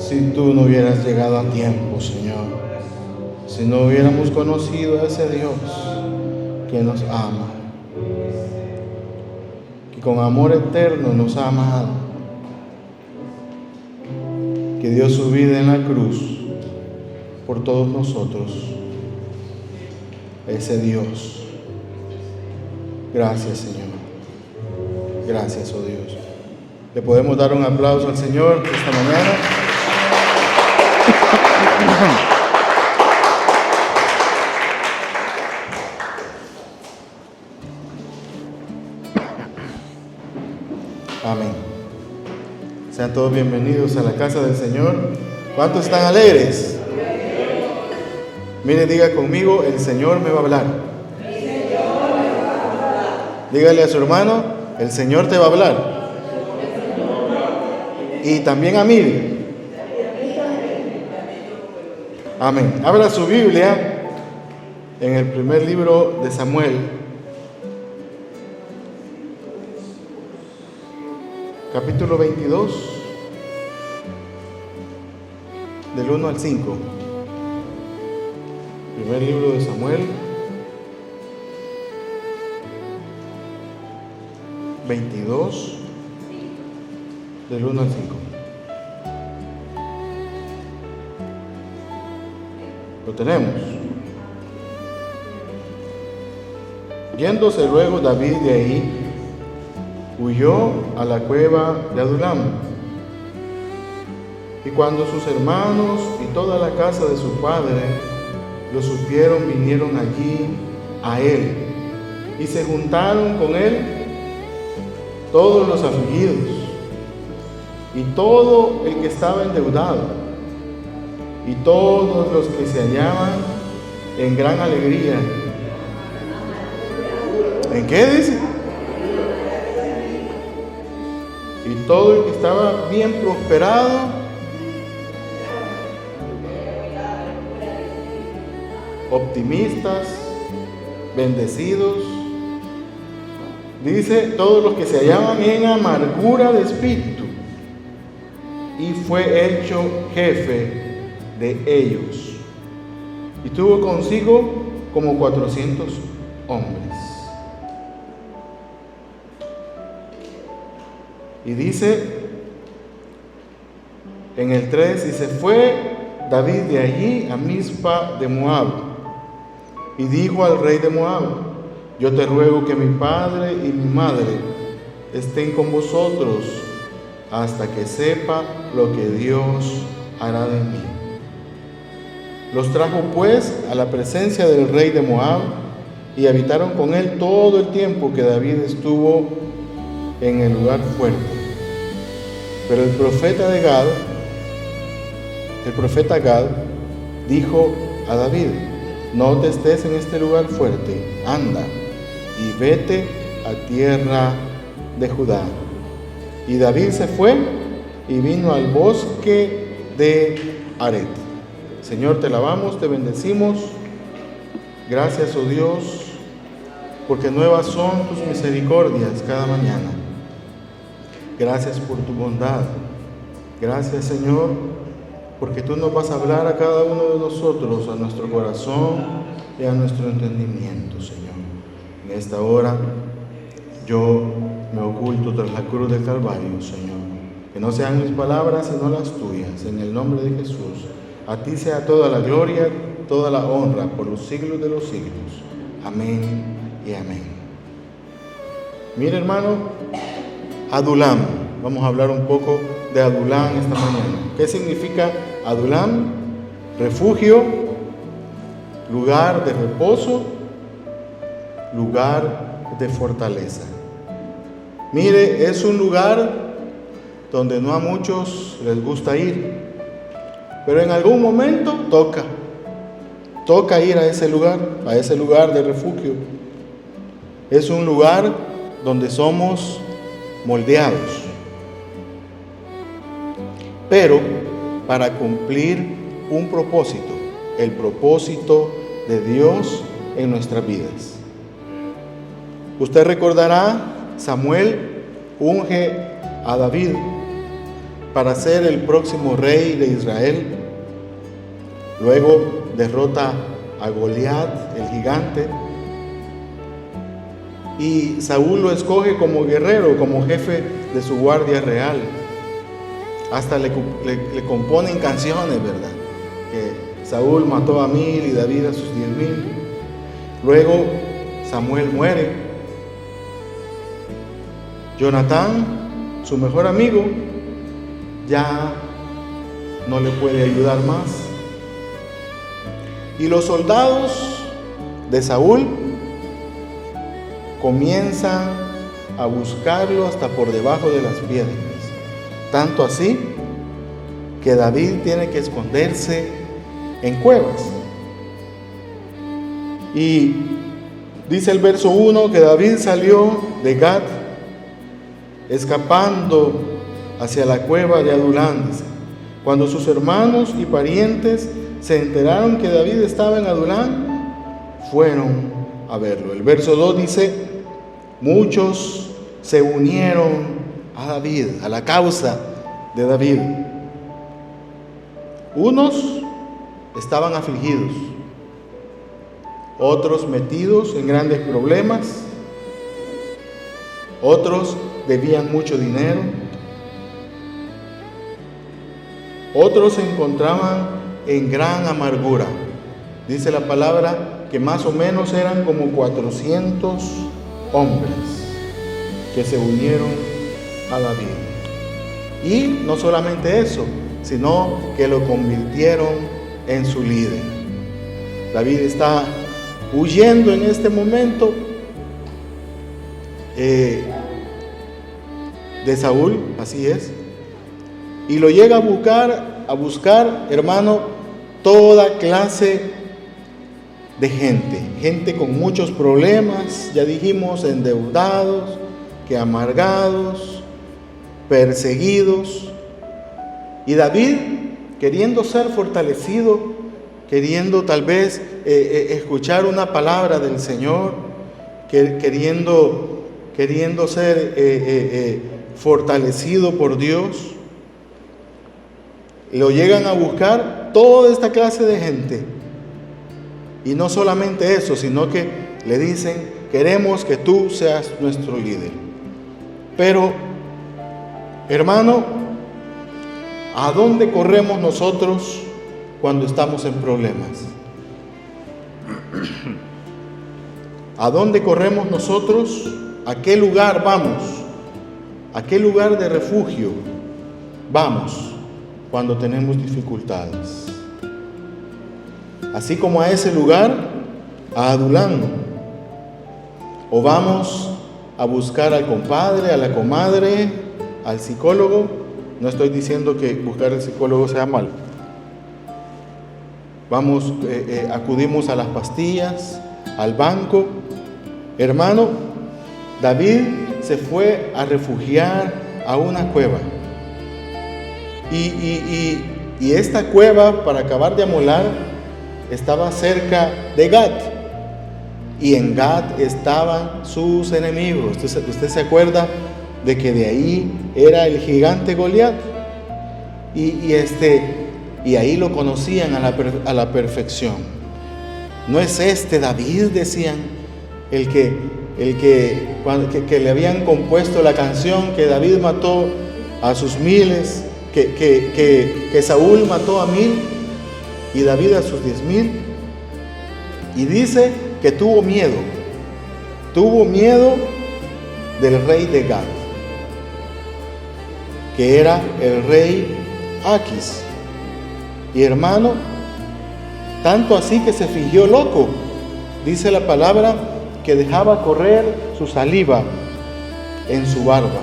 si tú no hubieras llegado a tiempo, Señor. Si no hubiéramos conocido a ese Dios que nos ama, que con amor eterno nos ha amado, que dio su vida en la cruz por todos nosotros. Ese Dios. Gracias, Señor. Gracias, oh Dios. Le podemos dar un aplauso al Señor esta mañana. Amén. Sean todos bienvenidos a la casa del Señor. ¿Cuántos están alegres? Mire, diga conmigo, el Señor me va a hablar. Dígale a su hermano, el Señor te va a hablar. Y también a mí. Amén. Abra su Biblia en el primer libro de Samuel, capítulo 22, del 1 al 5. Primer libro de Samuel, 22, del 1 al 5. Lo tenemos. Yéndose luego David de ahí, huyó a la cueva de Adulam. Y cuando sus hermanos y toda la casa de su padre lo supieron, vinieron allí a él y se juntaron con él todos los afligidos y todo el que estaba endeudado y todos los que se hallaban en gran alegría. ¿En qué dice? Y todo el que estaba bien prosperado, optimistas, bendecidos. Dice, todos los que se hallaban en amargura de espíritu, y fue hecho jefe de ellos. Y tuvo consigo como 400 hombres. Y dice en el 3, y se fue David de allí a Mizpa de Moab, y dijo al rey de Moab: yo te ruego que mi padre y mi madre estén con vosotros hasta que sepa lo que Dios hará de mí. Los trajo pues a la presencia del rey de Moab, y habitaron con él todo el tiempo que David estuvo en el lugar fuerte. Pero el profeta Gad, dijo a David: no te estés en este lugar fuerte, anda y vete a tierra de Judá. Y David se fue y vino al bosque de Aret. Señor, te alabamos, te bendecimos. Gracias, oh Dios, porque nuevas son tus misericordias cada mañana. Gracias por tu bondad. Gracias, Señor, porque tú nos vas a hablar a cada uno de nosotros, a nuestro corazón y a nuestro entendimiento, Señor. En esta hora yo me oculto tras la cruz del Calvario, Señor. Que no sean mis palabras, sino las tuyas. En el nombre de Jesús. A ti sea toda la gloria, toda la honra, por los siglos de los siglos. Amén y amén. Mire, hermano, Adulam. Vamos a hablar un poco de Adulam esta mañana. ¿Qué significa Adulam? Refugio, lugar de reposo, lugar de fortaleza. Mire, es un lugar donde no a muchos les gusta ir, pero en algún momento toca ir a ese lugar de refugio. Es un lugar donde somos moldeados, pero para cumplir un propósito, el propósito de Dios en nuestras vidas. Usted recordará, Samuel unge a David para ser el próximo rey de Israel. Luego derrota a Goliat, el gigante, y Saúl lo escoge como guerrero, como jefe de su guardia real. Hasta le componen canciones, ¿verdad? Que Saúl mató a 1000 y David a sus 10,000. Luego Samuel muere. Jonatán, su mejor amigo, ya no le puede ayudar más. Y los soldados de Saúl comienzan a buscarlo hasta por debajo de las piedras. Tanto así que David tiene que esconderse en cuevas. Y dice el verso 1 que David salió de Gat escapando hacia la cueva de Adulán. Cuando sus hermanos y parientes se enteraron que David estaba en Adulán, fueron a verlo. El verso 2 dice: muchos se unieron a David, a la causa de David. Unos estaban afligidos, otros metidos en grandes problemas, otros debían mucho dinero, otros se encontraban en gran amargura. Dice la palabra que más o menos eran como 400 hombres que se unieron a David. Y no solamente eso, sino que lo convirtieron en su líder. David está huyendo en este momento de Saúl, así es, y lo llega a buscar, hermano, toda clase de gente con muchos problemas, ya dijimos, endeudados, que amargados, perseguidos. Y David, queriendo ser fortalecido, queriendo tal vez escuchar una palabra del Señor, queriendo ser fortalecido por Dios, lo llegan a buscar toda esta clase de gente. Y no solamente eso, sino que le dicen: queremos que tú seas nuestro líder. Pero, hermano, ¿a dónde corremos nosotros cuando estamos en problemas? ¿A dónde corremos nosotros? ¿A qué lugar vamos? ¿A qué lugar de refugio vamos cuando tenemos dificultades? Así como a ese lugar, a Adulán. O vamos a buscar al compadre, a la comadre, al psicólogo. No estoy diciendo que buscar al psicólogo sea malo. Acudimos a las pastillas, al banco. Hermano, David se fue a refugiar a una cueva. Y esta cueva, para acabar de amolar, estaba cerca de Gat. Y en Gat estaban sus enemigos. ¿Usted se acuerda de que de ahí era el gigante Goliat? Y ahí lo conocían a la perfección. ¿No es este David, decían, el que le habían compuesto la canción que David mató a sus 1000, que Saúl mató a 1000 y David a sus 10,000? Y dice que tuvo miedo del rey de Gat, que era el rey Aquis. Y hermano, tanto así que se fingió loco. Dice la palabra que dejaba correr su saliva en su barba.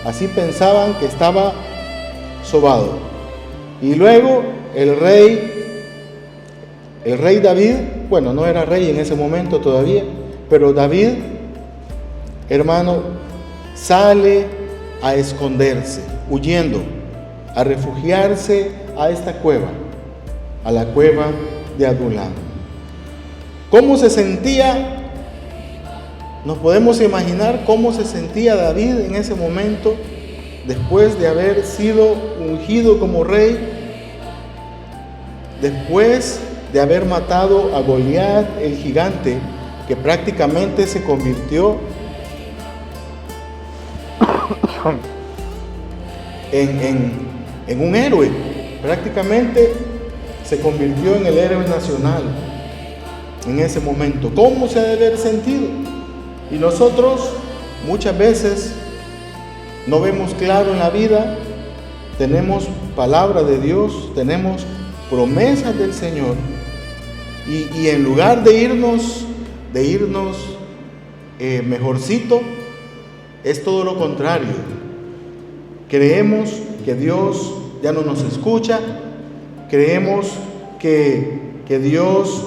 Así pensaban que estaba sobado. Y luego el rey David, bueno, no era rey en ese momento todavía, pero David, hermano, sale a esconderse, huyendo, a refugiarse a esta cueva, a la cueva de Adulán. ¿Cómo se sentía? Nos podemos imaginar cómo se sentía David en ese momento, después de haber sido ungido como rey, después de haber matado a Goliat, el gigante, que prácticamente se convirtió en un héroe, prácticamente se convirtió en el héroe nacional en ese momento. ¿Cómo se ha de haber sentido? Y nosotros muchas veces no vemos claro en la vida, tenemos palabra de Dios, tenemos promesas del Señor, y en lugar de irnos mejorcito, es todo lo contrario. Creemos que Dios ya no nos escucha, creemos que Dios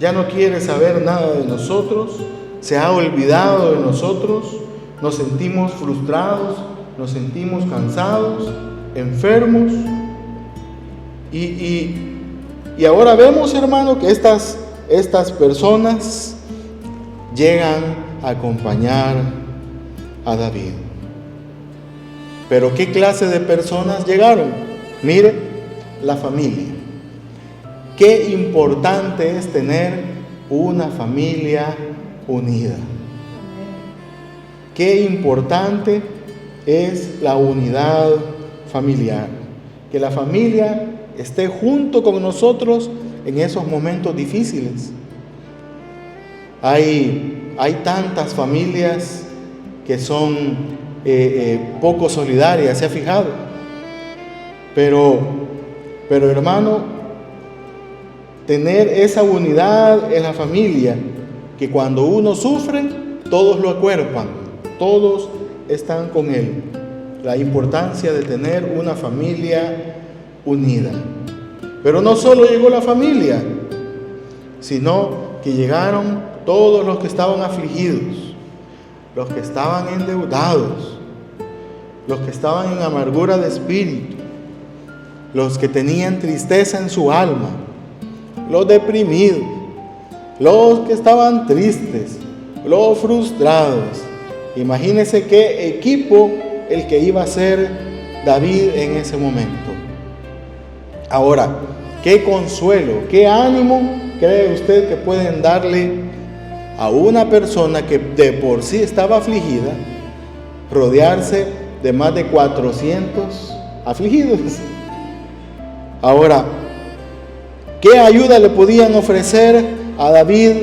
ya no quiere saber nada de nosotros, se ha olvidado de nosotros, nos sentimos frustrados, nos sentimos cansados, enfermos, y ahora vemos, hermano, que estas personas llegan a acompañar a David. Pero ¿qué clase de personas llegaron? Mire, la familia. Qué importante es tener una familia unida. Qué importante es la unidad familiar. Que la familia esté junto con nosotros en esos momentos difíciles. Hay tantas familias que son poco solidarias, ¿se ha fijado? Pero hermano, tener esa unidad en la familia, que cuando uno sufre, todos lo acuerpan, todos están con él. La importancia de tener una familia unida. Pero no solo llegó la familia, sino que llegaron todos los que estaban afligidos, los que estaban endeudados, los que estaban en amargura de espíritu, los que tenían tristeza en su alma, los deprimidos, los que estaban tristes, los frustrados. Imagínense qué equipo el que iba a ser David en ese momento. Ahora, qué consuelo, qué ánimo cree usted que pueden darle a una persona que de por sí estaba afligida, rodearse de más de 400 afligidos? Ahora, ¿qué ayuda le podían ofrecer a David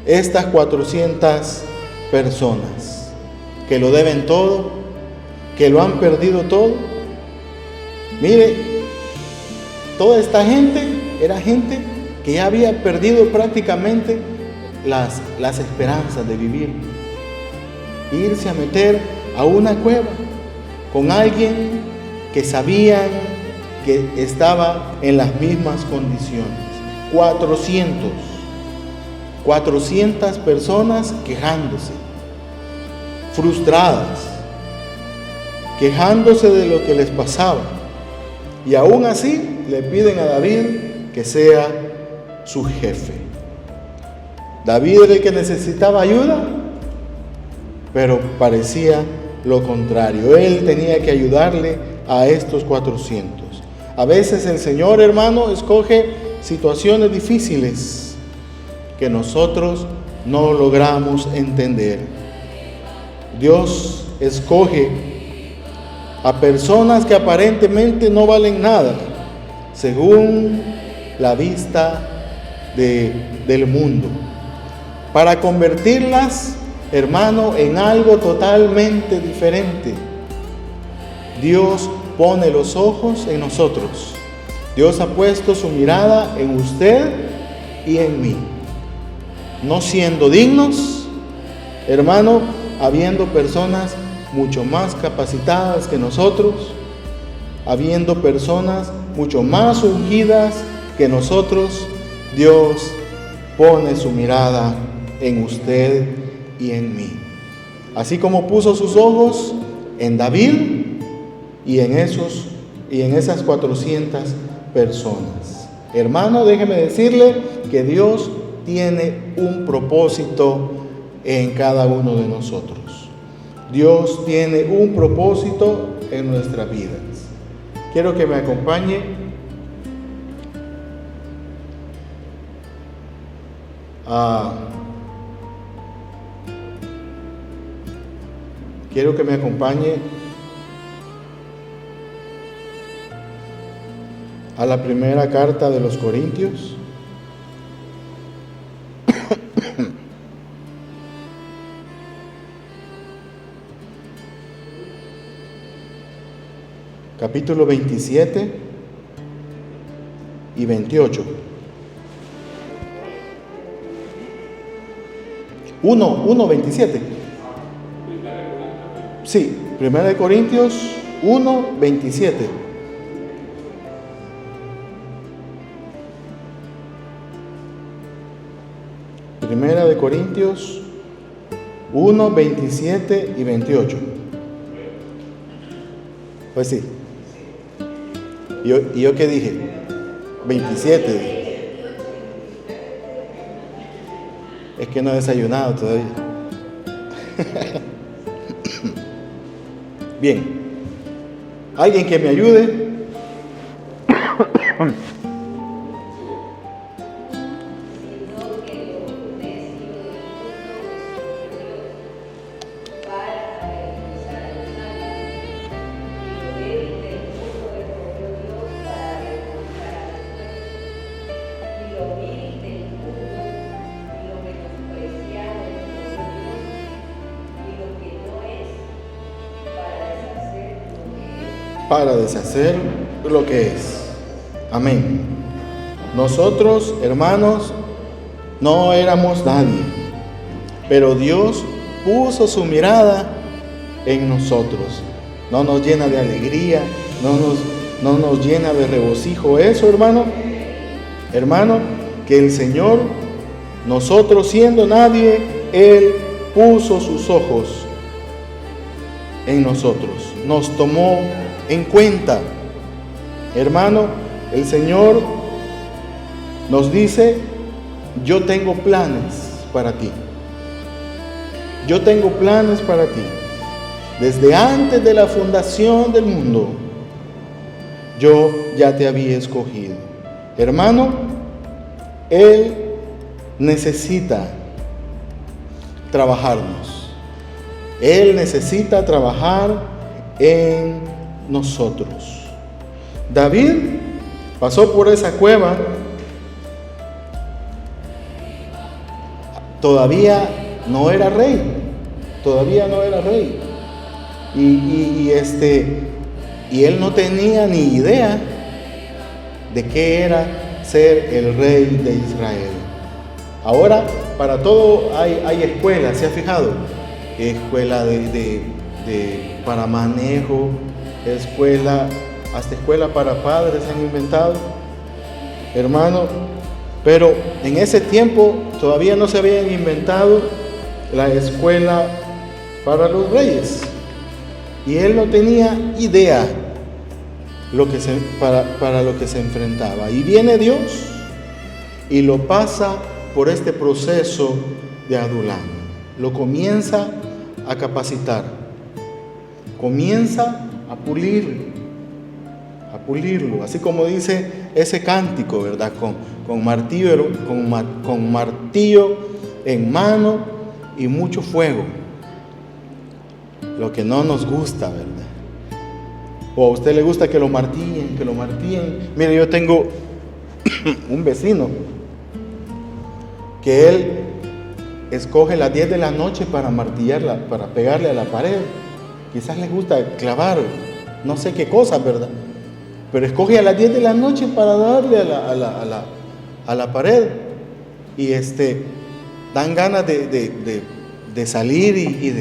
estas 400 personas? ¿Que lo deben todo? ¿Que lo han perdido todo? Mire, toda esta gente era gente que ya había perdido prácticamente las esperanzas de vivir. Irse a meter a una cueva con alguien que sabían que estaba en las mismas condiciones. 400 personas quejándose, frustradas, quejándose de lo que les pasaba, y aún así le piden a David que sea su jefe. David era el que necesitaba ayuda, pero parecía lo contrario. Él tenía que ayudarle a estos 400. A veces el Señor, hermano, escoge situaciones difíciles que nosotros no logramos entender. Dios escoge a personas que aparentemente no valen nada, según la vista del mundo, para convertirlas, hermano, en algo totalmente diferente. Dios pone los ojos en nosotros. Dios ha puesto su mirada en usted y en mí. No siendo dignos, hermano, habiendo personas mucho más capacitadas que nosotros, habiendo personas mucho más ungidas que nosotros, Dios pone su mirada en usted y en mí. Así como puso sus ojos en David y en esas 400 personas. Hermano, déjeme decirle que Dios tiene un propósito en cada uno de nosotros. Dios tiene un propósito en nuestras vidas. Quiero que me acompañe a la primera carta de los Corintios. Capítulo 27 y 28. 1:27. Sí, 1 Corintios 1:27. Primera de Corintios 1:27 y 28. Pues sí. ¿Y yo qué dije? 27. Es que no he desayunado todavía. Bien. ¿Alguien que me ayude? Para deshacer lo que es. Amén. Nosotros, hermanos, no éramos nadie, pero Dios puso su mirada en nosotros. No nos llena de alegría, no nos llena de regocijo eso, hermano. Hermano, que el Señor, nosotros siendo nadie, Él puso sus ojos en nosotros, nos tomó en cuenta. Hermano, el Señor nos dice: yo tengo planes para ti. Yo tengo planes para ti. Desde antes de la fundación del mundo, yo ya te había escogido. Hermano, Él necesita trabajarnos. Él necesita trabajar en nosotros. David pasó por esa cueva. Todavía no era rey. Y él no tenía ni idea de qué era ser el rey de Israel. Ahora, para todo hay escuelas, ¿se ha fijado? Escuela para manejo, hasta escuela para padres han inventado, hermano. Pero en ese tiempo todavía no se habían inventado la escuela para los reyes. Y él no tenía idea para lo que se enfrentaba. Y viene Dios y lo pasa por este proceso de Adulam. Lo comienza a capacitar. Comienza a pulirlo. Así como dice ese cántico, ¿verdad? Con martillo en mano y mucho fuego. Lo que no nos gusta, ¿verdad? O a usted le gusta que lo martillen. Mire, yo tengo un vecino que él escoge las 10 de la noche para martillarla, para pegarle a la pared. Quizás le gusta clavar no sé qué cosa, ¿verdad? Pero escoge a las 10 de la noche para darle a la pared. Y dan ganas de salir y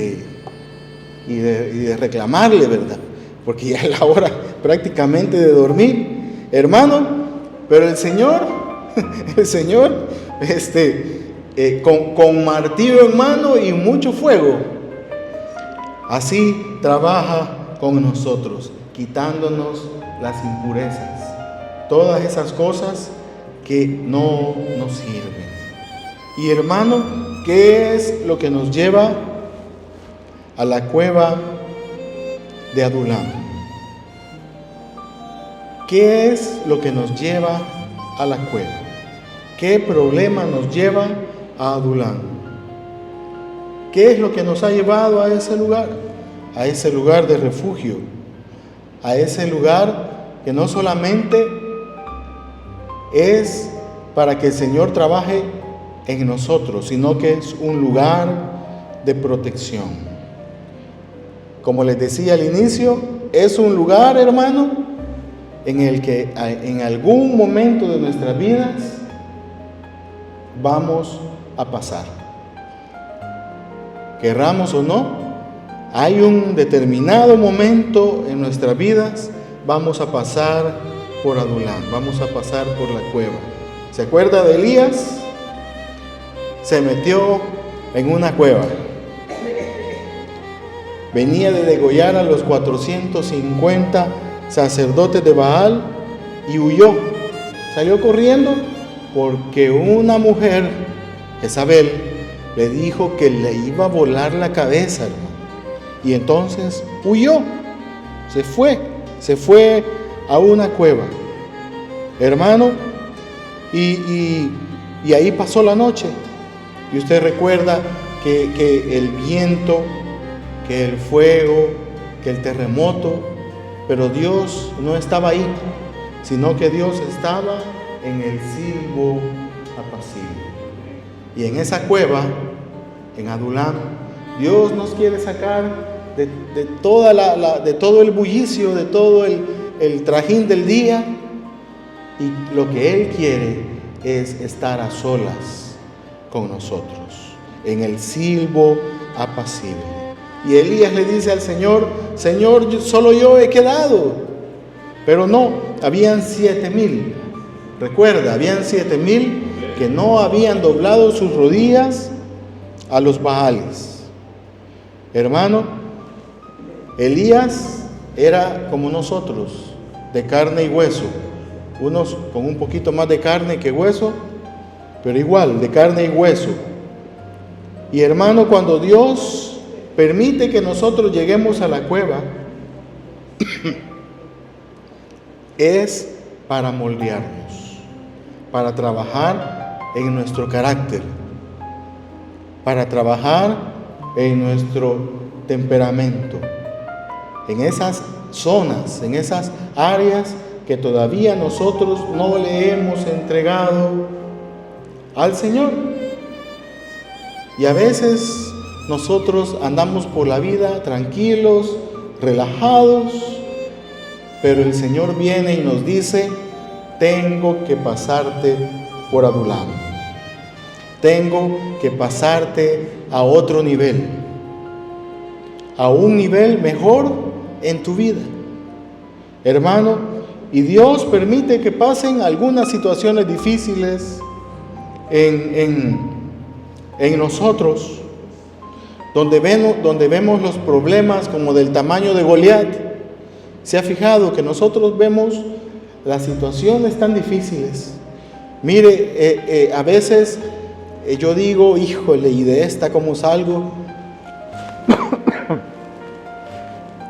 de reclamarle, ¿verdad? Porque ya es la hora prácticamente de dormir, hermano. Pero el Señor, con martillo en mano y mucho fuego, así trabaja con nosotros, quitándonos las impurezas, todas esas cosas que no nos sirven. Y hermano, ¿qué es lo que nos lleva a la cueva de Adulam? ¿qué es lo que nos lleva a la cueva? ¿Qué problema nos lleva a Adulán? ¿Qué es lo que nos ha llevado a ese lugar? A ese lugar de refugio, a ese lugar que no solamente es para que el Señor trabaje en nosotros, sino que es un lugar de protección. Como les decía al inicio, es un lugar, hermano, en el que en algún momento de nuestras vidas vamos a pasar. Querramos o no, hay un determinado momento en nuestras vidas, vamos a pasar por Adulán, vamos a pasar por la cueva. ¿Se acuerda de Elías? Se metió en una cueva. Venía de degollar a los 450 sacerdotes de Baal y huyó. Salió corriendo porque una mujer, Jezabel, le dijo que le iba a volar la cabeza, hermano. Y entonces huyó, se fue a una cueva, hermano, y ahí pasó la noche. Y usted recuerda que el viento, que el fuego, que el terremoto, pero Dios no estaba ahí, sino que Dios estaba en el silbo apacible. Y en esa cueva, en Adulán, Dios nos quiere sacar de todo el bullicio, de todo el trajín del día, y lo que Él quiere es estar a solas con nosotros, en el silbo apacible. Y Elías le dice al Señor: Señor, solo yo he quedado. Pero no, habían 7,000. Recuerda, habían 7,000 que no habían doblado sus rodillas a los Baales. Hermano, Elías era como nosotros, de carne y hueso. Unos con un poquito más de carne que hueso, pero igual, de carne y hueso. Y hermano, cuando Dios permite que nosotros lleguemos a la cueva, es para moldearnos, para trabajar en nuestro carácter, para trabajar en nuestro temperamento, en esas zonas, en esas áreas que todavía nosotros no le hemos entregado al Señor. Y a veces nosotros andamos por la vida tranquilos, relajados, pero el Señor viene y nos dice: tengo que pasarte por Adulán, tengo que pasarte a otro nivel, a un nivel mejor en tu vida, hermano. Y Dios permite que pasen algunas situaciones difíciles en nosotros, donde vemos los problemas como del tamaño de Goliat. ¿Se ha fijado que nosotros vemos las situaciones tan difíciles? Mire, a veces yo digo: híjole, ¿y de esta cómo salgo?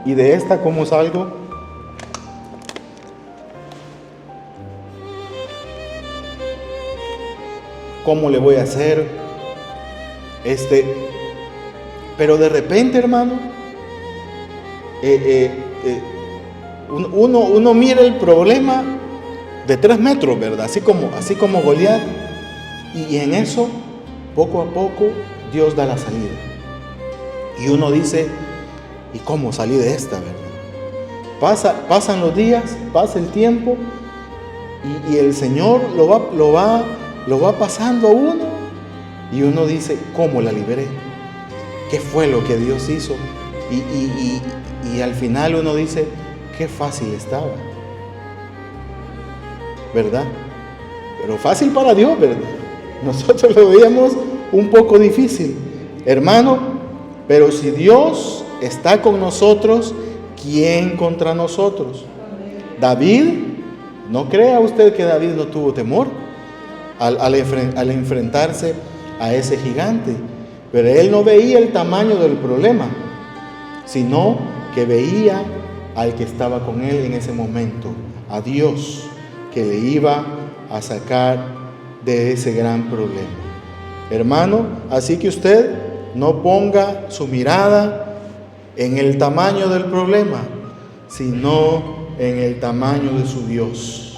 ¿Y de esta cómo salgo? ¿Cómo le voy a hacer? Pero de repente, hermano, uno mira el problema de 3 metros, ¿verdad? Así como Goliat. Y en eso, poco a poco, Dios da la salida. Y uno dice: ¿y cómo salí de esta, verdad? Pasan los días, pasa el tiempo, y el Señor lo va pasando a uno, y uno dice: ¿cómo la liberé? ¿Qué fue lo que Dios hizo? Y al final uno dice: qué fácil estaba, ¿verdad? Pero fácil para Dios, ¿verdad? Nosotros lo veíamos un poco difícil, hermano. Pero si Dios está con nosotros, ¿quién contra nosotros? David, no crea usted que David no tuvo temor al enfrentarse a ese gigante, pero él no veía el tamaño del problema, sino que veía al que estaba con él en ese momento, a Dios que le iba a sacar de ese gran problema. Hermano, así que usted no ponga su mirada en el tamaño del problema, sino en el tamaño de su Dios.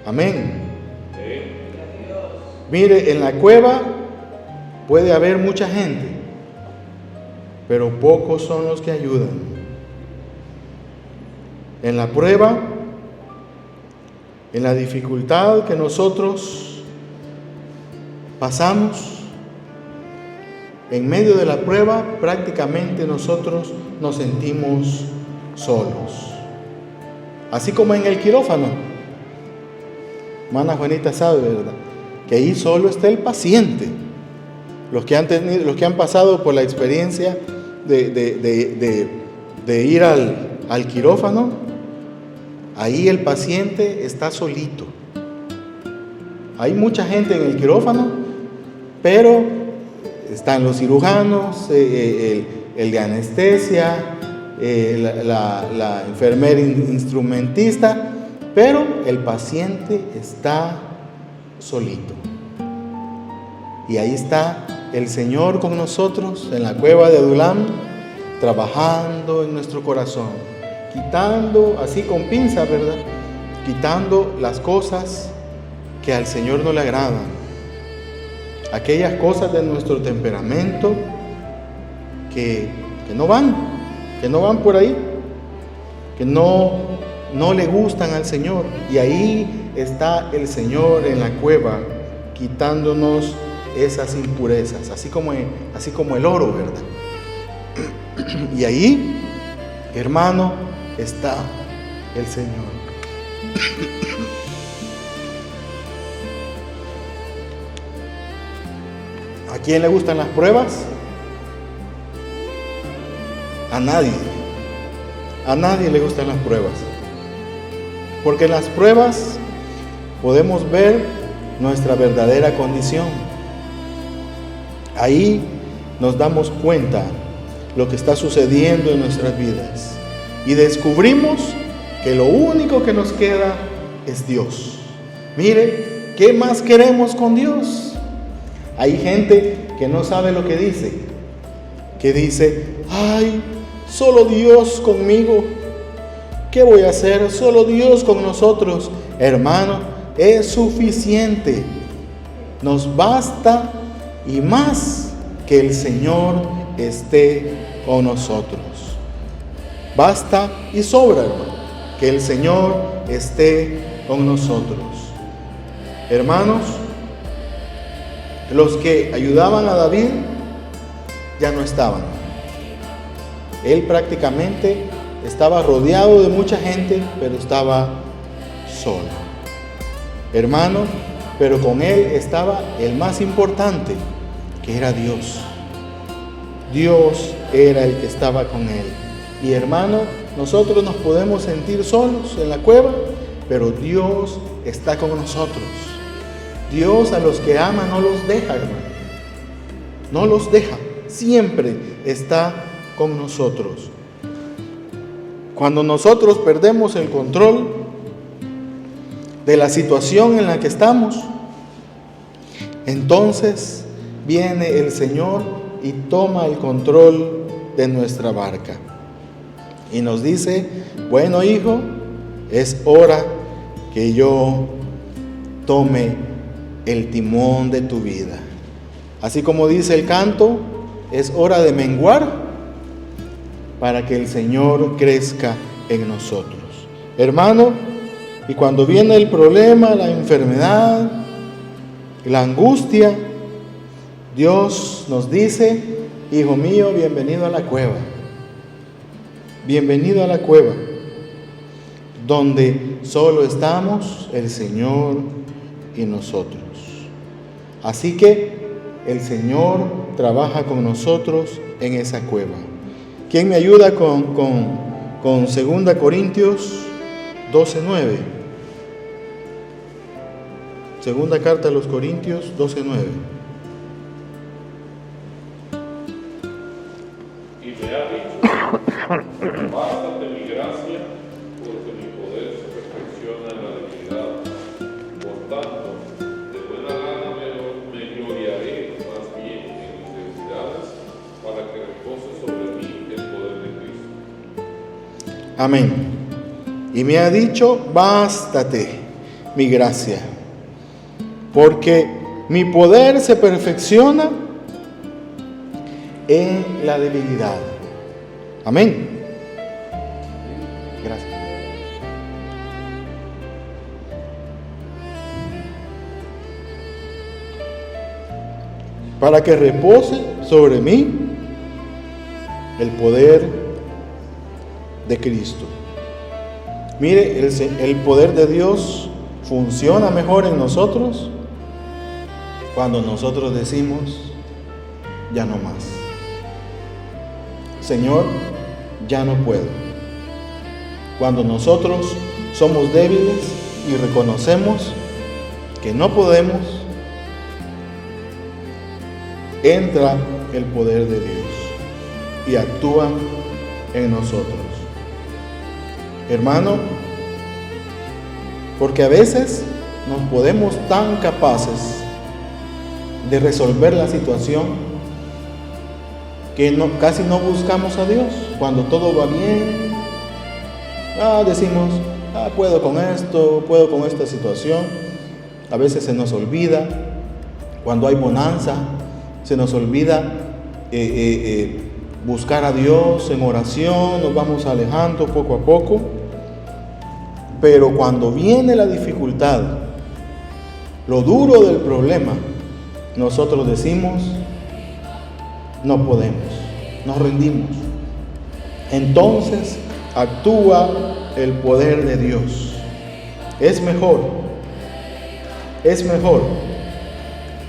Amén. Mire, en la cueva puede haber mucha gente, pero pocos son los que ayudan. En la prueba, en la dificultad que nosotros pasamos, en medio de la prueba, prácticamente nosotros nos sentimos solos. Así como en el quirófano. Hermana Juanita sabe, ¿verdad? Que ahí solo está el paciente. Los que han pasado por la experiencia de ir al quirófano, ahí el paciente está solito. Hay mucha gente en el quirófano, pero están los cirujanos, el de anestesia, la enfermera instrumentista, pero el paciente está solito. Y ahí está el Señor con nosotros en la cueva de Adulam, trabajando en nuestro corazón, quitando, así con pinza, ¿verdad? Quitando las cosas que al Señor no le agradan. Aquellas cosas de nuestro temperamento que no van por ahí, que no le gustan al Señor. Y ahí está el Señor en la cueva, quitándonos esas impurezas, así como el oro, ¿verdad? Y ahí, hermano, está el Señor. ¿A quién le gustan las pruebas? A nadie. A nadie le gustan las pruebas. Porque en las pruebas podemos ver nuestra verdadera condición. Ahí nos damos cuenta lo que está sucediendo en nuestras vidas. Y descubrimos que lo único que nos queda es Dios. Mire, ¿qué más queremos con Dios? Hay gente que no sabe lo que dice, ay, solo Dios conmigo. ¿Qué voy a hacer? Solo Dios con nosotros. Hermano, es suficiente. Nos basta y más que el Señor esté con nosotros. Basta y sobra, hermano, que el Señor esté con nosotros. Hermanos, los que ayudaban a David ya no estaban. Él prácticamente estaba rodeado de mucha gente, pero estaba solo. Hermano, pero con él estaba el más importante, que era Dios. Dios era el que estaba con él. Y hermano, nosotros nos podemos sentir solos en la cueva, pero Dios está con nosotros. Dios a los que ama no los deja, hermano. No los deja. Siempre está con nosotros. Cuando nosotros perdemos el control de la situación en la que estamos, entonces viene el Señor y toma el control de nuestra barca. Y nos dice, bueno, hijo, es hora que yo tome el timón de tu vida. Así como dice el canto, es hora de menguar para que el Señor crezca en nosotros. Hermano, y cuando viene el problema, la enfermedad, la angustia, Dios nos dice, hijo mío, bienvenido a la cueva. Bienvenido a la cueva, donde solo estamos el Señor y nosotros. Así que el Señor trabaja con nosotros en esa cueva. ¿Quién me ayuda con 2 Corintios 12:9? Segunda carta a los Corintios 12:9. Y me ha dicho, bástate mi gracia, porque mi poder se perfecciona Amén. Y me ha dicho: bástate mi gracia, porque mi poder se perfecciona en la debilidad. Amén. Gracias. Para que repose sobre mí el poder de Cristo. Mire, el poder de Dios funciona mejor en nosotros cuando nosotros decimos: ya no más. Señor, ya no puedo. Cuando nosotros somos débiles y reconocemos que no podemos, entra el poder de Dios y actúa en nosotros. Hermano, porque a veces nos podemos tan capaces de resolver la situación que casi no buscamos a Dios. Cuando todo va bien, decimos: puedo con esto, puedo con esta situación. A veces se nos olvida, cuando hay bonanza, se nos olvida buscar a Dios en oración, nos vamos alejando poco a poco. Pero cuando viene la dificultad, lo duro del problema, nosotros decimos: no podemos, nos rendimos. Entonces actúa el poder de Dios. Es mejor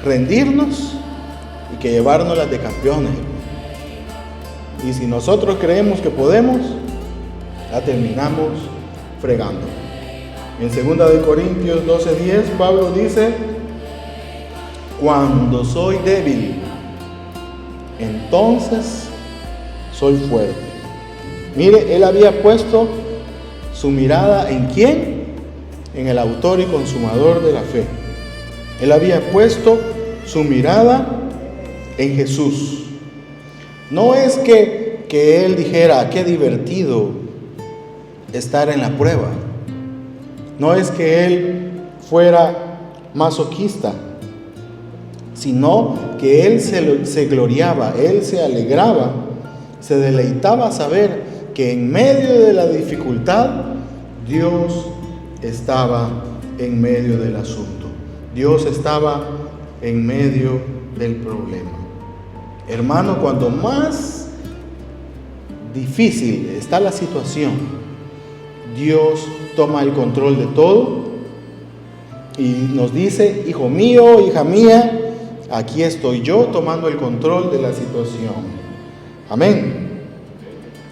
rendirnos y que llevárnoslas de campeones. Y si nosotros creemos que podemos, la terminamos fregando. En 2 de Corintios 12:10, Pablo dice: cuando soy débil, entonces soy fuerte. Mire, él había puesto su mirada ¿en quién? En el autor y consumador de la fe. Él había puesto su mirada en Jesús. No es que él dijera: qué divertido estar en la prueba. No es que él fuera masoquista, sino que él se gloriaba, él se alegraba, se deleitaba saber que en medio de la dificultad Dios estaba en medio del asunto. Dios estaba en medio del problema. Hermano, cuando más difícil está la situación, Dios toma el control de todo y nos dice: hijo mío, hija mía, aquí estoy yo tomando el control de la situación. Amén.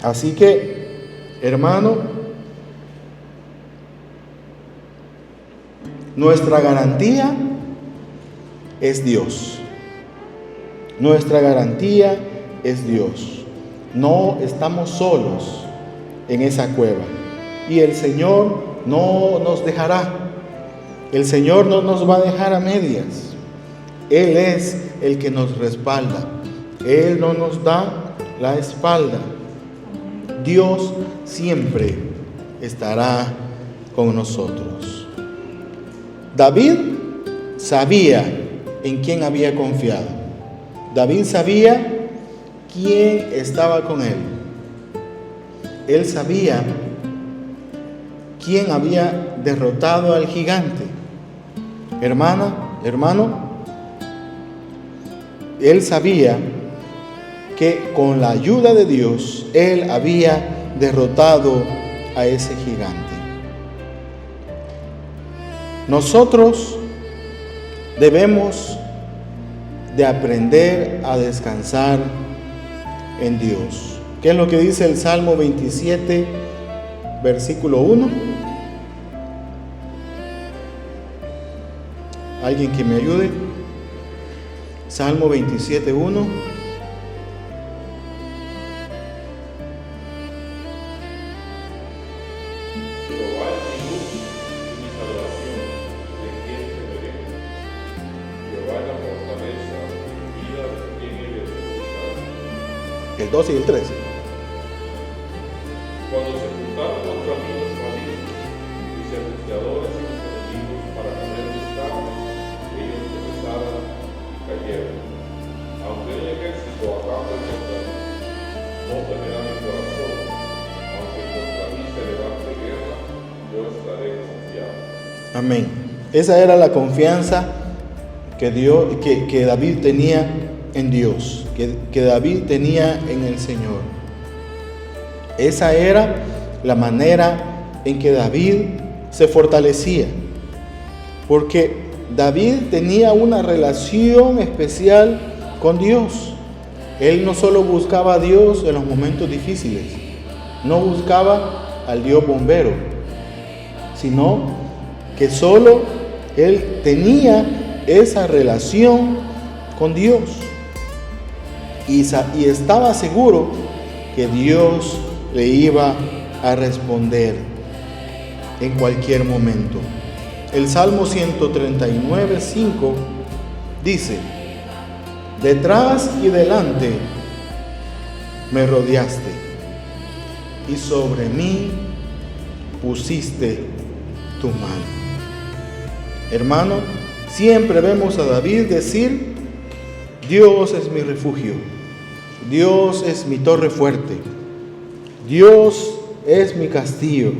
Así que, hermano, nuestra garantía es Dios. Nuestra garantía es Dios. No estamos solos en esa cueva. Y el Señor no nos dejará. El Señor no nos va a dejar a medias. Él es el que nos respalda. Él no nos da la espalda. Dios siempre estará con nosotros. David sabía en quién había confiado. David sabía quién estaba con él. Él sabía quién había derrotado al gigante. Hermano, él sabía que con la ayuda de Dios, él había derrotado a ese gigante. Nosotros debemos de aprender a descansar en Dios. ¿Qué es lo que dice el Salmo 27, versículo 1? ¿Alguien que me ayude? Salmo 27, 1. El 12 y el 13. Cuando se juntaron Amén. Esa era la confianza que David tenía en Dios, que David tenía en el Señor. Esa era la manera en que David se fortalecía, porque David tenía una relación especial con Dios. Él no solo buscaba a Dios en los momentos difíciles, no buscaba al Dios bombero, sino que solo él tenía esa relación con Dios y estaba seguro que Dios le iba a responder en cualquier momento. El Salmo 139:5 dice: detrás y delante me rodeaste, y sobre mí pusiste tu mano. Hermano, siempre vemos a David decir: Dios es mi refugio, Dios es mi torre fuerte, Dios es mi castillo.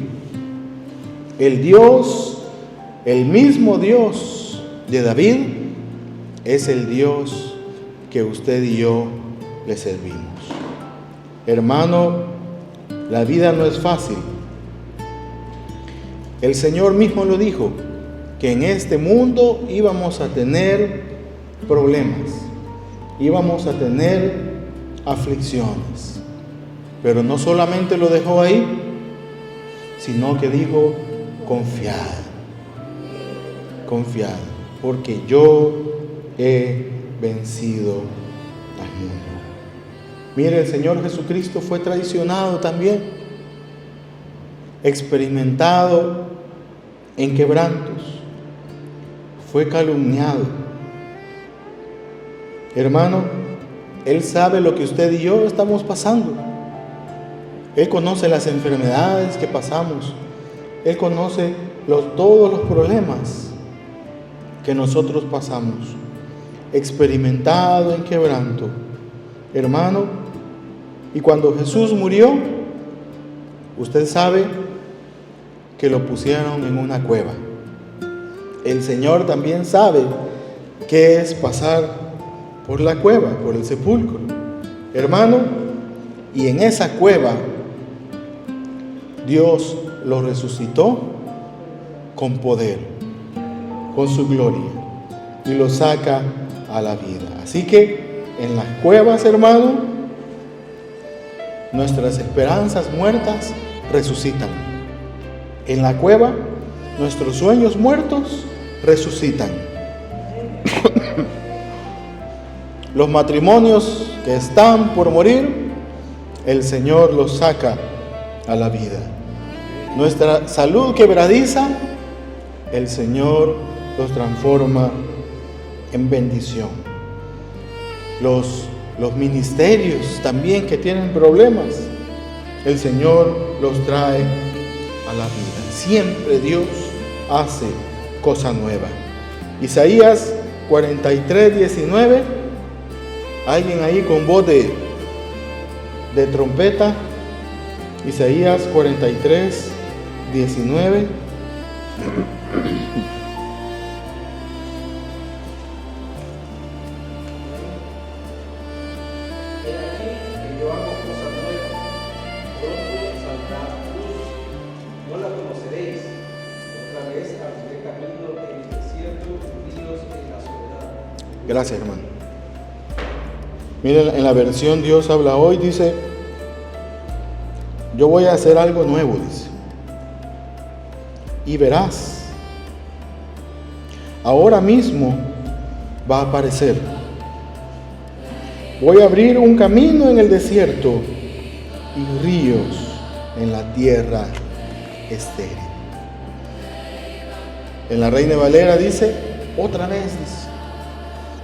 El mismo Dios de David es el Dios que usted y yo le servimos. Hermano, la vida no es fácil. El Señor mismo lo dijo, que en este mundo íbamos a tener problemas, íbamos a tener aflicciones. Pero no solamente lo dejó ahí, sino que dijo: confiad, porque yo he vencido al mundo. Mire, el Señor Jesucristo fue traicionado también, experimentado en quebrantos, fue calumniado. Hermano, Él sabe lo que usted y yo estamos pasando. Él conoce las enfermedades que pasamos. Él conoce todos los problemas que nosotros pasamos. Experimentado en quebranto. Hermano, y cuando Jesús murió, usted sabe que lo pusieron en una cueva. El Señor también sabe qué es pasar por la cueva, por el sepulcro. Hermano, y en esa cueva Dios lo resucitó con poder, con su gloria, y lo saca a la vida. Así que en las cuevas, hermano, nuestras esperanzas muertas resucitan. En la cueva, nuestros sueños muertos resucitan. Los matrimonios que están por morir, el Señor los saca a la vida. Nuestra salud quebradiza, el Señor los transforma en bendición. Los ministerios también que tienen problemas, el Señor los trae a la vida. Siempre Dios hace cosa nueva. Isaías 43:19. Alguien ahí con voz de trompeta. Isaías 43:19. Gracias, hermano. Miren, en la versión Dios habla hoy, dice: yo voy a hacer algo nuevo, dice, y verás, ahora mismo va a aparecer. Voy a abrir un camino en el desierto y ríos en la tierra estéril. En la Reina Valera dice: otra vez, dice.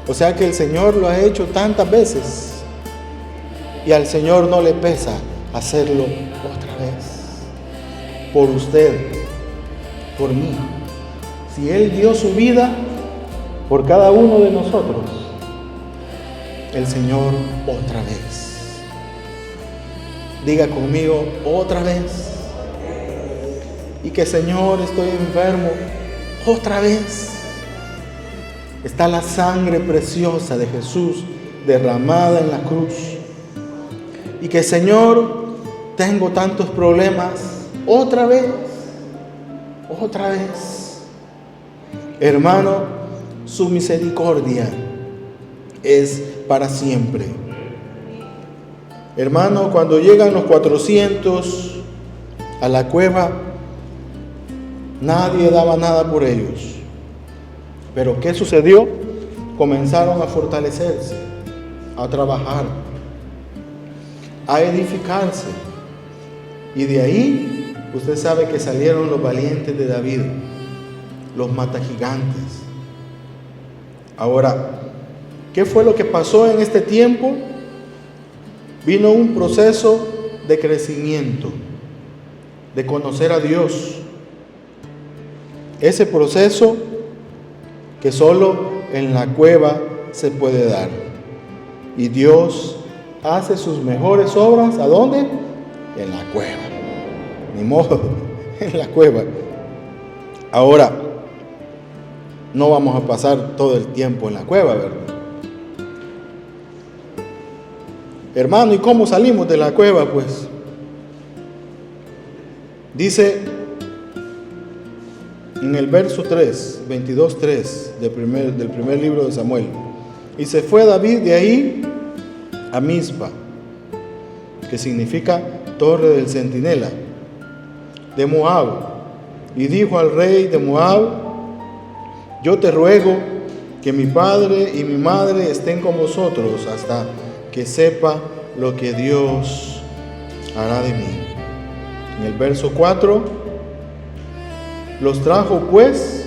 O sea que el Señor lo ha hecho tantas veces y al Señor no le pesa hacerlo otra vez. Por usted, por mí. Si Él dio su vida por cada uno de nosotros, el Señor otra vez. Diga conmigo: otra vez. Y que: Señor, estoy enfermo, Otra vez está la sangre preciosa de Jesús derramada en la cruz. Y que, Señor, tengo tantos problemas. Otra vez. Hermano, su misericordia es para siempre. Hermano, cuando llegan los 400 a la cueva, nadie daba nada por ellos. Pero ¿qué sucedió? Comenzaron a fortalecerse, a trabajar, a edificarse. Y de ahí, usted sabe que salieron los valientes de David, los matagigantes. Ahora, ¿qué fue lo que pasó en este tiempo? Vino un proceso de crecimiento, de conocer a Dios. Ese proceso que solo en la cueva se puede dar. Y Dios hace sus mejores obras, ¿a dónde? En la cueva. Ni modo, en la cueva. Ahora, no vamos a pasar todo el tiempo en la cueva, ¿verdad? Hermano, ¿y cómo salimos de la cueva? Pues dice en el verso 3, 22:3 del primer libro de Samuel: y se fue David de ahí a Mizpa, que significa torre del centinela, de Moab, y dijo al rey de Moab: yo te ruego que mi padre y mi madre estén con vosotros hasta que sepa lo que Dios hará de mí. En el verso 4, los trajo pues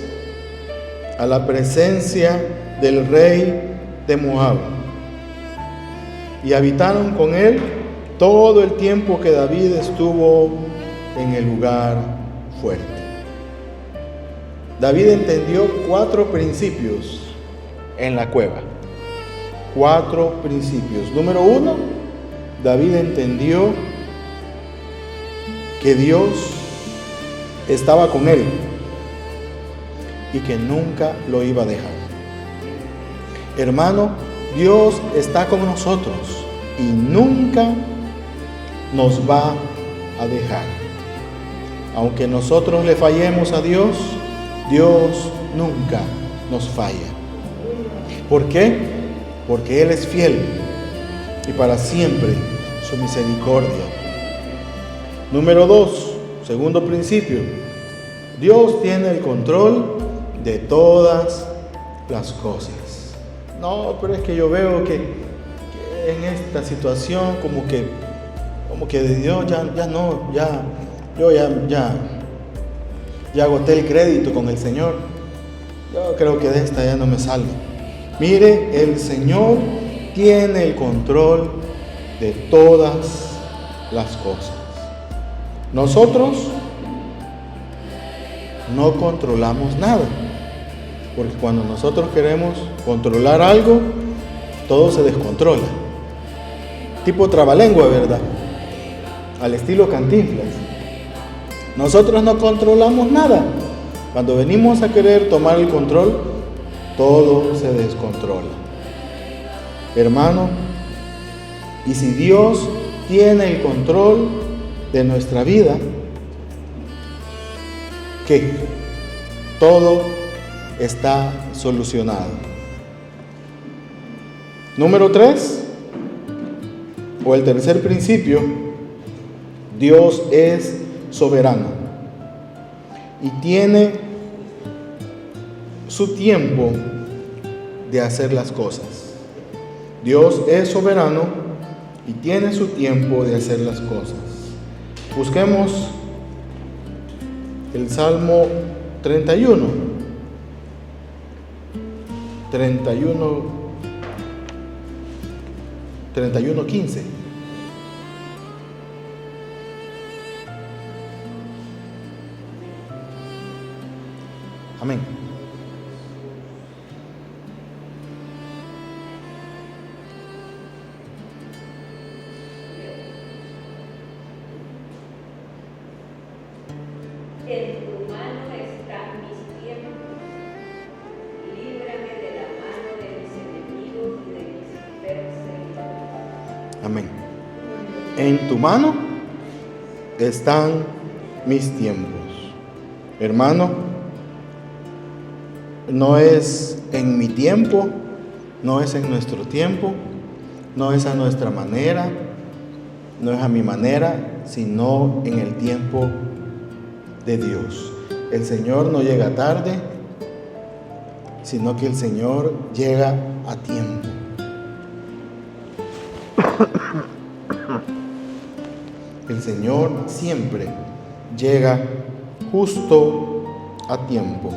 a la presencia del rey de Moab, y habitaron con él todo el tiempo que David estuvo en el lugar fuerte. David entendió 4 principios en la cueva. 4 principios. Número 1, David entendió que Dios estaba con él y que nunca lo iba a dejar. Hermano, Dios está con nosotros y nunca nos va a dejar. Aunque nosotros le fallemos a Dios, Dios nunca nos falla. ¿Por qué? Porque Él es fiel y para siempre su misericordia. Número 2, segundo principio: Dios tiene el control de todas las cosas. No, pero es que yo veo que en esta situación como que de Dios ya agoté el crédito con el Señor. Yo creo que de esta ya no me salgo. Mire, el Señor tiene el control de todas las cosas. Nosotros no controlamos nada, porque cuando nosotros queremos controlar algo, todo se descontrola. Tipo trabalengua, ¿verdad? Al estilo Cantinflas. Nosotros no controlamos nada. Cuando venimos a querer tomar el control, todo se descontrola. Hermano, y si Dios tiene el control de nuestra vida, ¿qué? Todo está solucionado. Número 3, o el tercer principio: Dios es soberano y tiene su tiempo de hacer las cosas. Dios es soberano y tiene su tiempo de hacer las cosas. Busquemos el Salmo 31. 31:15. Amén. En tu mano están mis tiempos Amén. En tu mano están mis tiempos. Hermano, no es en mi tiempo, no es en nuestro tiempo, no es a nuestra manera, no es a mi manera, sino en el tiempo de Dios. El Señor no llega tarde, sino que el Señor llega a tiempo. El Señor siempre llega justo a tiempo.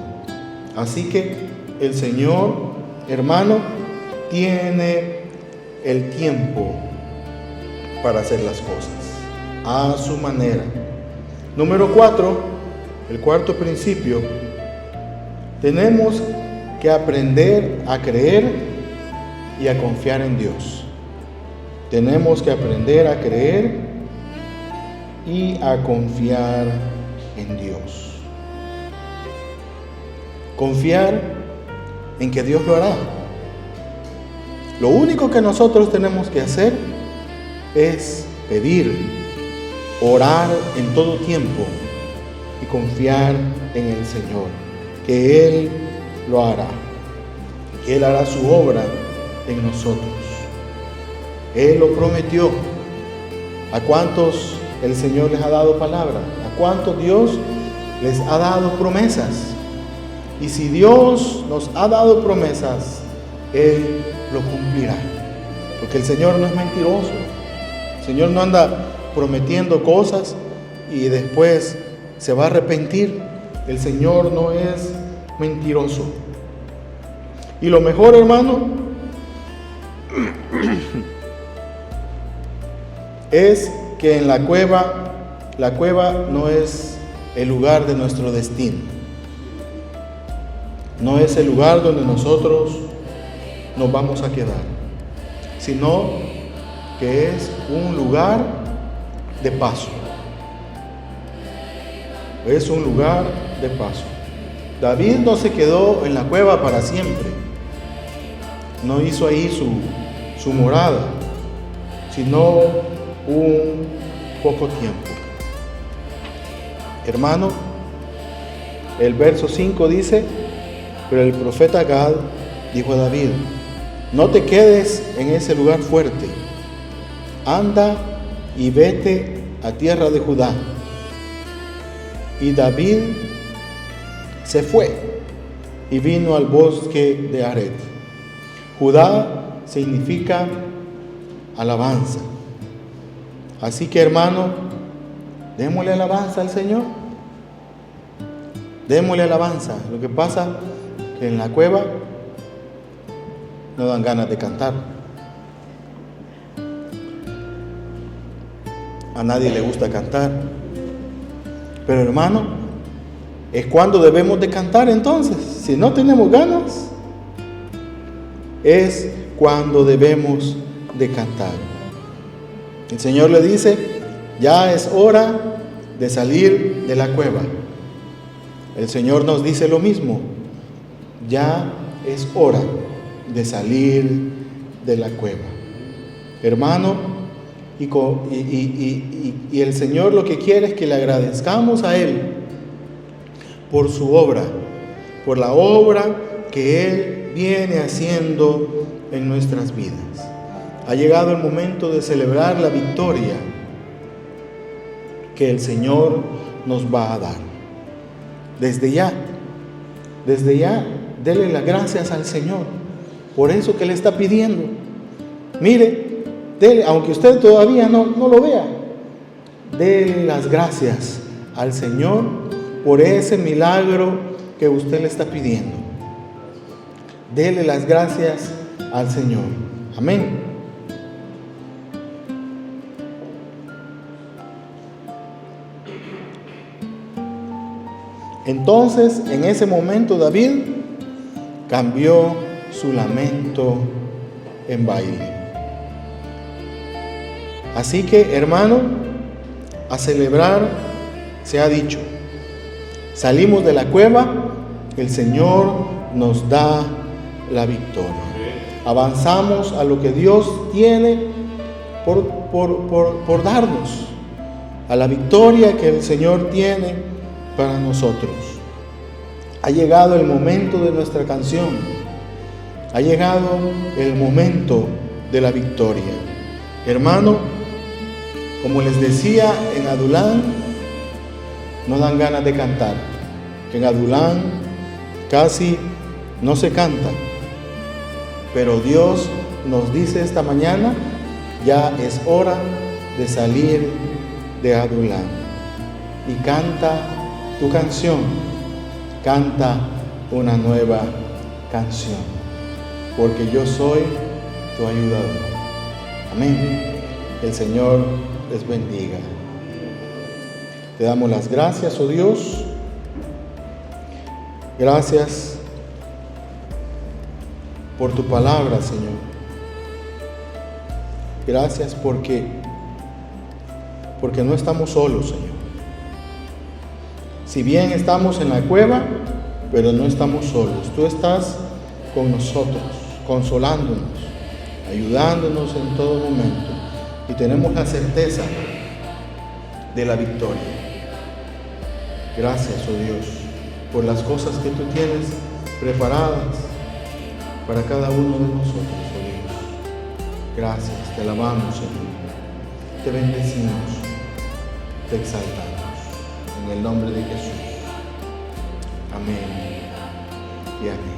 Así que el Señor, hermano, tiene el tiempo para hacer las cosas a su manera. Número 4, el cuarto principio, tenemos que aprender a creer y a confiar en Dios. Tenemos que aprender a creer y a confiar en Dios. Confiar en que Dios lo hará. Lo único que nosotros tenemos que hacer es pedir, orar en todo tiempo y confiar en el Señor, que Él lo hará, que Él hará su obra en nosotros. Él lo prometió. ¿A cuántos el Señor les ha dado palabra? ¿A cuántos Dios les ha dado promesas? Y si Dios nos ha dado promesas, Él lo cumplirá. Porque el Señor no es mentiroso. El Señor no anda prometiendo cosas y después se va a arrepentir. El Señor no es mentiroso. Y lo mejor, hermano, es que en la cueva no es el lugar de nuestro destino. No es el lugar donde nosotros nos vamos a quedar, sino que es un lugar de paso. Es un lugar de paso. David no se quedó en la cueva para siempre. No hizo ahí su morada, sino un poco tiempo. Hermano, el verso 5 dice: pero el profeta Gad dijo a David: no te quedes en ese lugar fuerte, anda y vete a tierra de Judá. Y David se fue y vino al bosque de Aret. Judá significa alabanza. Así que, hermano, démosle alabanza al Señor. Démosle alabanza. Lo que pasa es que en la cueva no dan ganas de cantar. A nadie le gusta cantar. Pero, hermano, es cuando debemos de cantar entonces. Si no tenemos ganas, es cuando debemos de cantar. El Señor le dice: ya es hora de salir de la cueva. El Señor nos dice lo mismo: ya es hora de salir de la cueva. Hermano, y el Señor lo que quiere es que le agradezcamos a Él por su obra, por la obra que Él viene haciendo en nuestras vidas. Ha llegado el momento de celebrar la victoria que el Señor nos va a dar. Desde ya, dele las gracias al Señor por eso que le está pidiendo. Mire, dele, aunque usted todavía no lo vea, dele las gracias al Señor por ese milagro que usted le está pidiendo. Dele las gracias al Señor. Amén. Entonces, en ese momento, David cambió su lamento en baile. Así que, hermano, a celebrar se ha dicho: salimos de la cueva, el Señor nos da la victoria. Avanzamos a lo que Dios tiene por darnos a la victoria que el Señor tiene para nosotros. Ha llegado el momento de nuestra canción. Ha llegado el momento de la victoria. Hermano, como les decía, en Adulán no dan ganas de cantar. En Adulán casi no se canta. Pero Dios nos dice esta mañana, ya es hora de salir de Adulán. Y canta tu canción, canta una nueva canción, porque yo soy tu ayudador. Amén. El Señor les bendiga. Te damos las gracias, oh Dios. Gracias por tu palabra, Señor. Gracias porque no estamos solos, Señor. Si bien estamos en la cueva, pero no estamos solos. Tú estás con nosotros, consolándonos, ayudándonos en todo momento. Y tenemos la certeza de la victoria. Gracias, oh Dios, por las cosas que tú tienes preparadas para cada uno de nosotros, oh Dios. Gracias, te alabamos, Señor. Te bendecimos, te exaltamos. En el nombre de Jesús. Amén y amén.